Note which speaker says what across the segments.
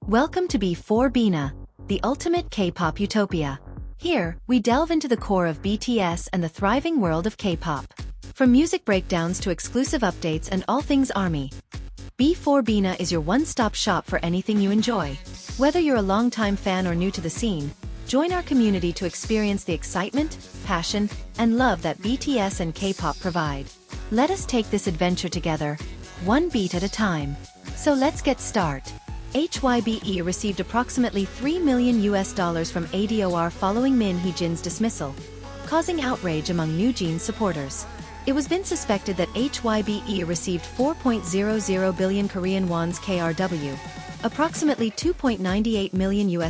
Speaker 1: Welcome to B4 the ultimate K-pop utopia. Here, we delve into the core of BTS and the thriving world of K-pop. From music breakdowns to exclusive updates and all things ARMY, B4 is your one-stop shop for anything you enjoy. Whether you're a longtime fan or new to the scene, join our community to experience the excitement, passion, and love that BTS and K-pop provide. Let us take this adventure together, one beat at a time. So let's get started. HYBE received approximately $3 million from ADOR following Min Hee-jin's dismissal, causing outrage among ye-jin supporters. It was been suspected that HYBE received 4.00 billion Korean wons KRW, approximately $2.98 million,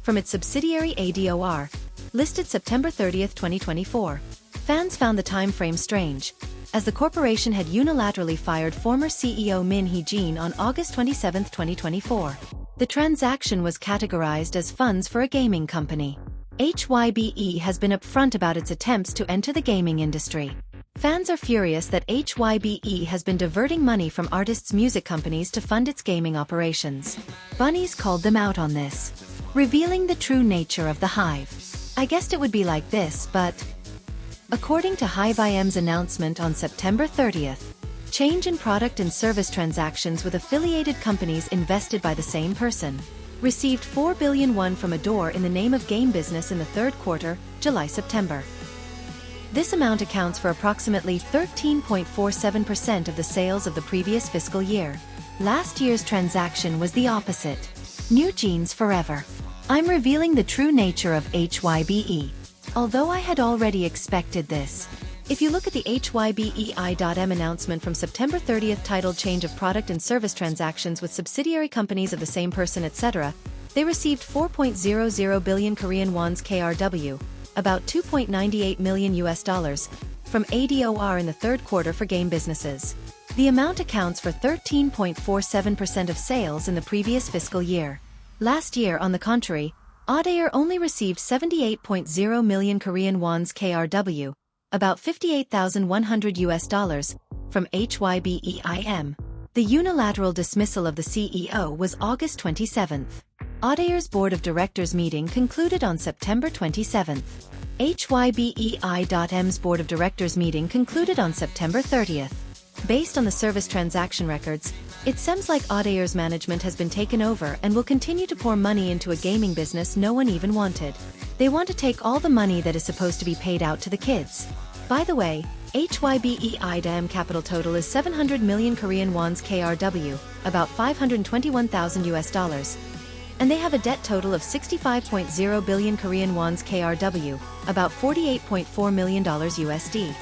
Speaker 1: from its subsidiary ADOR, listed September 30, 2024. Fans found the time frame strange, as the corporation had unilaterally fired former CEO Min Hee-jin on August 27, 2024. The transaction was categorized as funds for a gaming company. HYBE has been upfront about its attempts to enter the gaming industry. Fans are furious that HYBE has been diverting money from artists' music companies to fund its gaming operations. Bunnies called them out on this, revealing the true nature of the HYBE. I guessed it would be like this, but according to HYBE's announcement on September 30th, change in product and service transactions with affiliated companies invested by the same person received 4 billion won from ador in the name of game business in the third quarter, July-September. This amount accounts for approximately 13.47% of the sales of the previous fiscal year. Last year's transaction was the opposite. New jeans forever. I'm revealing the true nature of HYBE. Although I had already expected this. If you look at the HYBE.M announcement from September 30th titled Change of Product and Service Transactions with Subsidiary Companies of the Same Person etc., they received 4.00 billion Korean wons KRW, about $2.98 million, from ADOR in the third quarter for game businesses. The amount accounts for 13.47% of sales in the previous fiscal year. Last year, on the contrary, ador only received 78.0 million Korean wons KRW, about $58,100, from HYBEIM. The unilateral dismissal of the CEO was August 27th. ador's board of directors meeting concluded on September 27th. HYBEI.M's board of directors meeting concluded on September 30th. Based on the service transaction records, it seems like ador's management has been taken over and will continue to pour money into a gaming business no one even wanted. They want to take all the money that is supposed to be paid out to the kids. By the way, HYBEI.M capital total is 700 million Korean wons KRW, about $521,000, and they have a debt total of 65.0 billion Korean wons KRW, about $48.4 million USD.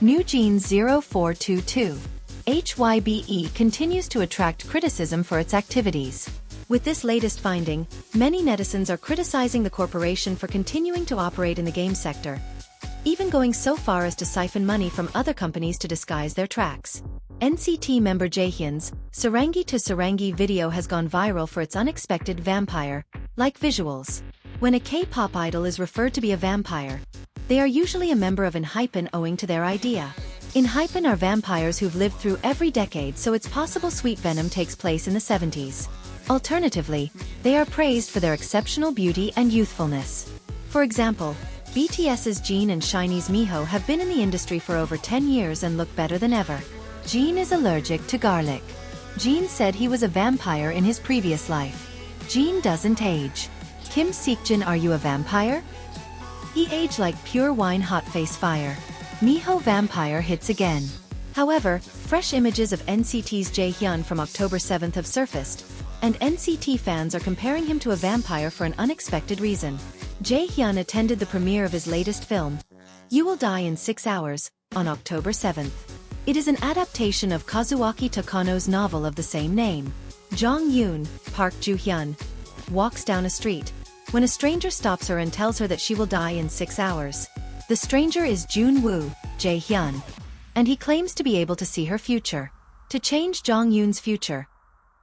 Speaker 1: New Jeans 0422. HYBE continues to attract criticism for its activities. With this latest finding, many netizens are criticizing the corporation for continuing to operate in the game sector, even going so far as to siphon money from other companies to disguise their tracks. NCT member Jaehyun's Sarangi to Sarangi video has gone viral for its unexpected vampire-like visuals. When a K-pop idol is referred to be a vampire, they are usually a member of HYBE owing to their idea. HYBE are vampires who've lived through every decade, so it's possible Sweet Venom takes place in the 70s. Alternatively, they are praised for their exceptional beauty and youthfulness. For example, BTS's Jin and SHINee's Miho have been in the industry for over 10 years and look better than ever. Jin is allergic to garlic. Jin said he was a vampire in his previous life. Jin doesn't age. Kim Seok-jin, are you a vampire? He aged like pure wine, hot face fire. Miho vampire hits again. However, fresh images of NCT's Jaehyun from October 7th have surfaced, and NCT fans are comparing him to a vampire for an unexpected reason. Jaehyun attended the premiere of his latest film, You Will Die in 6 Hours, on October 7th. It is an adaptation of Kazuaki Takano's novel of the same name. Jong-yoon, Park Joo-hyun, walks down a street when a stranger stops her and tells her that she will die in 6 hours. The stranger is Jun-woo, Jaehyun, and he claims to be able to see her future. To change Jong-yoon's future,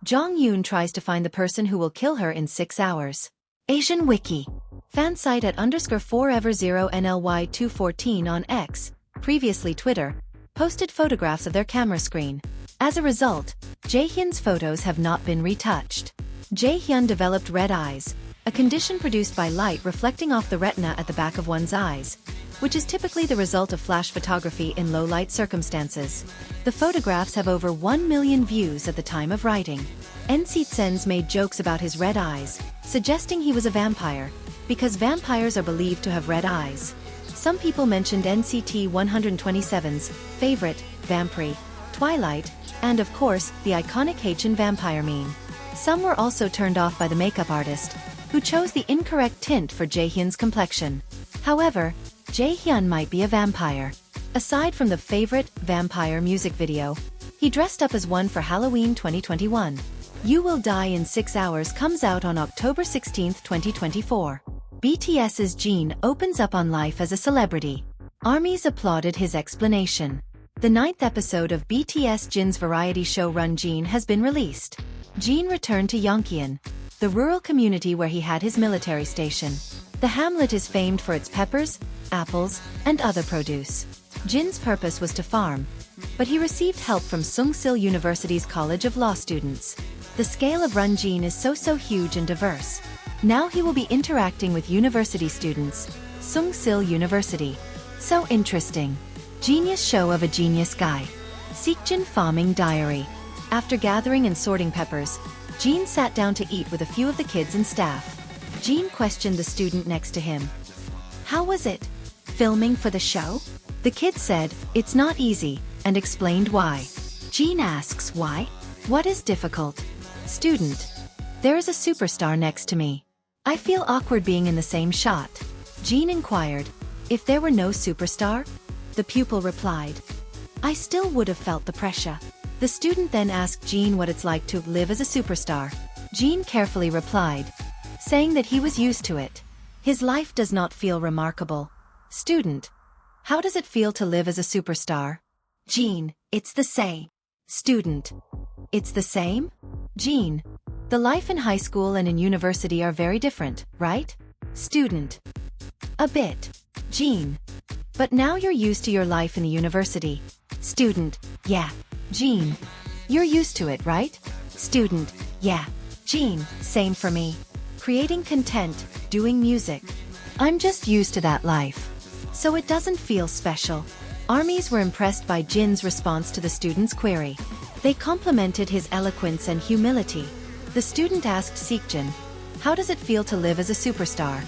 Speaker 1: Jong-yoon tries to find the person who will kill her in 6 hours. Asian Wiki. Fan site at _4ever0NLY214 on X, previously Twitter, posted photographs of their camera screen. As a result, Jaehyun's photos have not been retouched. Jaehyun developed red eyes, a condition produced by light reflecting off the retina at the back of one's eyes, which is typically the result of flash photography in low-light circumstances. The photographs have over 1 million views at the time of writing. NCT made jokes about his red eyes, suggesting he was a vampire, because vampires are believed to have red eyes. Some people mentioned NCT 127's favorite, Vampire, Twilight, and of course, the iconic hee-jin vampire meme. Some were also turned off by the makeup artist, who chose the incorrect tint for Jaehyun's complexion. However, Jaehyun might be a vampire. Aside from the favorite vampire music video, he dressed up as one for Halloween 2021. You Will Die in 6 Hours comes out on October 16, 2024. BTS's Jin opens up on life as a celebrity. ARMYs applauded his explanation. The 9th episode of BTS Jin's variety show Run Jin has been released. Jin returned to Yongkyeon, the rural community where he had his military station. The hamlet is famed for its peppers, apples, and other produce. Jin's purpose was to farm, but he received help from Sungsil University's College of Law students. The scale of Run Jin is so huge and diverse. Now he will be interacting with university students, Sungsil University. So interesting. Genius show of a genius guy. Seekjin Farming Diary. After gathering and sorting peppers, Jin sat down to eat with a few of the kids and staff. Jin questioned the student next to him. How was it? Filming for the show? The kid said, it's not easy, and explained why. Jin asks why? What is difficult? Student. There is a superstar next to me. I feel awkward being in the same shot. Jin inquired, if there were no superstar? The pupil replied, I still would have felt the pressure. The student then asked Jin what it's like to live as a superstar. Jin carefully replied, saying that he was used to it. His life does not feel remarkable. Student. How does it feel to live as a superstar? Jin, it's the same. Student. It's the same? Jin. The life in high school and in university are very different, right? Student. A bit. Jin. But now you're used to your life in the university. Student. Yeah. Jin. You're used to it, right? Student. Yeah. Jin. Same for me. Creating content, doing music. I'm just used to that life. So it doesn't feel special. ARMYs were impressed by Jin's response to the student's query. They complimented his eloquence and humility. The student asked Seekjin, how does it feel to live as a superstar?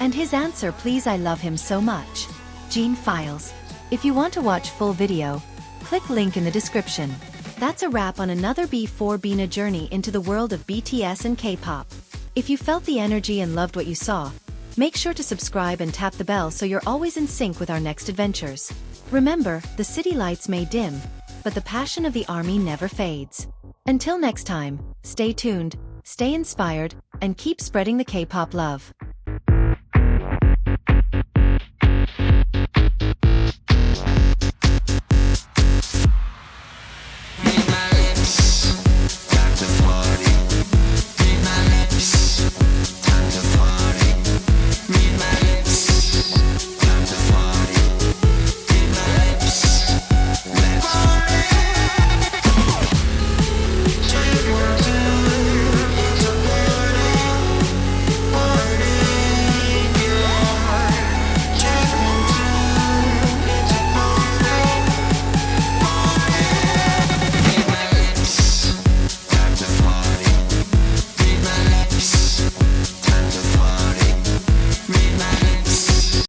Speaker 1: And his answer, please, I love him so much. Jin files. If you want to watch full video, click link in the description. That's a wrap on another B4 journey into the world of BTS and K-pop. If you felt the energy and loved what you saw, make sure to subscribe and tap the bell so you're always in sync with our next adventures. Remember, the city lights may dim, but the passion of the ARMY never fades. Until next time, stay tuned, stay inspired, and keep spreading the K-pop love.